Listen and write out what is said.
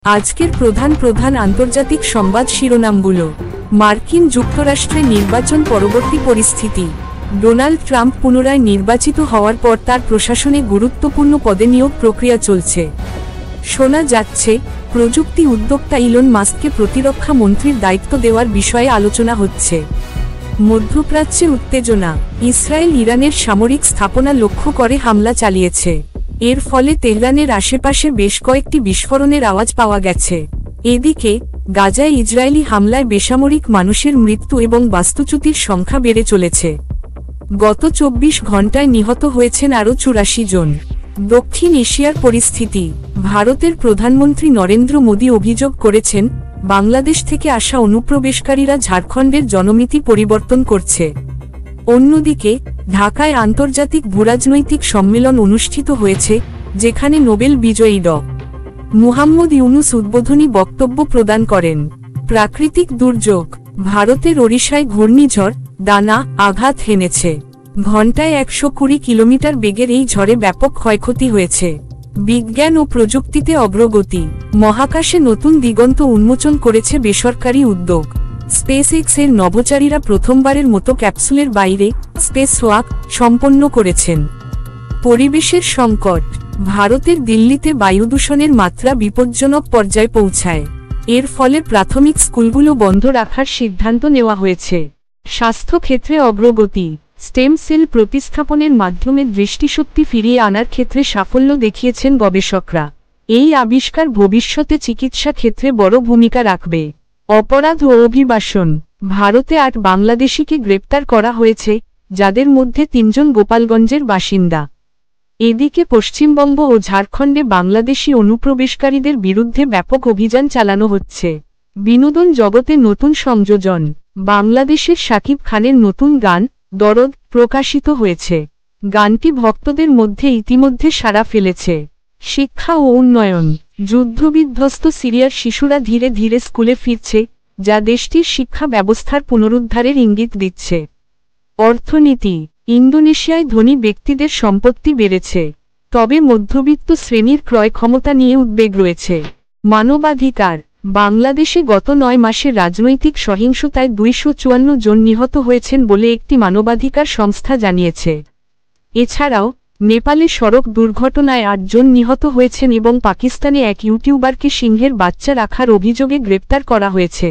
আজকের প্রধান প্রধান আন্তর্জাতিক সংবাদ শিরোনামগুলো। মার্কিন যুক্তরাষ্ট্রে নির্বাচন পরবর্তী পরিস্থিতি। ডোনাল্ড ট্রাম্প পুনরায় নির্বাচিত হওয়ার পর তার প্রশাসনে গুরুত্বপূর্ণ পদে নিয়োগ প্রক্রিয়া চলছে। শোনা যাচ্ছে প্রযুক্তি উদ্যোক্তা ইলন মাস্ককে প্রতিরক্ষা মন্ত্রীর দায়িত্ব দেওয়ার বিষয়ে আলোচনা হচ্ছে। মধ্যপ্রাচ্যে উত্তেজনা। ইসরায়েল ইরানের সামরিক স্থাপনা লক্ষ্য করে হামলা চালিয়েছে। এর ফলে তেহরানের আশেপাশে বেশ কয়েকটি বিস্ফোরণের আওয়াজ পাওয়া গেছে। এদিকে গাজায় ইসরায়েলি হামলায় বেসামরিক মানুষের মৃত্যু এবং বাস্তুচ্যুতির সংখ্যা বেড়ে চলেছে। গত 24 ঘণ্টায় নিহত হয়েছেন আরও 84 জন। দক্ষিণ এশিয়ার পরিস্থিতি। ভারতের প্রধানমন্ত্রী নরেন্দ্র মোদী অভিযোগ করেছেন বাংলাদেশ থেকে আসা অনুপ্রবেশকারীরা ঝাড়খণ্ডের জনমিতি পরিবর্তন করছে। অন্যদিকে ঢাকায় আন্তর্জাতিক ভূরাজনৈতিক সম্মেলন অনুষ্ঠিত হয়েছে, যেখানে নোবেল বিজয়ী ড. মুহাম্মদ ইউনুস উদ্বোধনী বক্তব্য প্রদান করেন। প্রাকৃতিক দুর্যোগ। ভারতের ওড়িশায় ঘূর্ণিঝড় দানা আঘাত হেনেছে। ঘণ্টায় 120 কিলোমিটার বেগের এই ঝড়ে ব্যাপক ক্ষয়ক্ষতি হয়েছে। বিজ্ঞান ও প্রযুক্তিতে অগ্রগতি। মহাকাশে নতুন দিগন্ত উন্মোচন করেছে বেসরকারি উদ্যোগ। স্পেসএক্স এর নভোচারীরা প্রথমবারের মতো ক্যাপসুলের বাইরে স্পেস ওয়াক সম্পন্ন করেছেন। পরিবেশের সংকট। ভারতের দিল্লিতে বায়ুদূষণের মাত্রা বিপজ্জনক পর্যায়ে পৌঁছায়। এর ফলে প্রাথমিক স্কুলগুলো বন্ধ রাখার সিদ্ধান্ত নেওয়া হয়েছে। স্বাস্থ্য ক্ষেত্রে অগ্রগতি। স্টেম সেল প্রতিস্থাপনের মাধ্যমে দৃষ্টিশক্তি ফিরিয়ে আনার ক্ষেত্রে সাফল্য দেখিয়েছেন গবেষকরা। এই আবিষ্কার ভবিষ্যতে চিকিৎসা ক্ষেত্রে বড় ভূমিকা রাখবে। অপরাধ ও অভিবাসন। ভারতে 8 বাংলাদেশিকে গ্রেপ্তার করা হয়েছে, যাদের মধ্যে 3 জন গোপালগঞ্জের বাসিন্দা। এদিকে পশ্চিমবঙ্গ ও ঝাড়খণ্ডে বাংলাদেশি অনুপ্রবেশকারীদের বিরুদ্ধে ব্যাপক অভিযান চালানো হচ্ছে। বিনোদন জগতে নতুন সংযোজন। বাংলাদেশের শাকিব খানের নতুন গান দরদ প্রকাশিত হয়েছে। গানটি ভক্তদের মধ্যে ইতিমধ্যে সাড়া ফেলেছে। শিক্ষা ও উন্নয়ন। যুদ্ধবিধ্বস্ত সিরিয়ার শিশুরা ধীরে ধীরে স্কুলে ফিরছে, যা দেশটির শিক্ষা ব্যবস্থার পুনরুদ্ধারের ইঙ্গিত দিচ্ছে। অর্থনীতি। ইন্দোনেশিয়ায় ধনী ব্যক্তিদের সম্পত্তি বেড়েছে, তবে মধ্যবিত্ত শ্রেণীর ক্রয় ক্ষমতা নিয়ে উদ্বেগ রয়েছে। মানবাধিকার। বাংলাদেশে গত 9 মাসে রাজনৈতিক সহিংসতায় 254 জন নিহত হয়েছেন বলে একটি মানবাধিকার সংস্থা জানিয়েছে। এছাড়াও নেপালে সড়ক দুর্ঘটনায় 8 জন নিহত হয়েছেন এবং পাকিস্তানে এক ইউটিউবারকে সিংহের বাচ্চা রাখার অভিযোগে গ্রেপ্তার করা হয়েছে।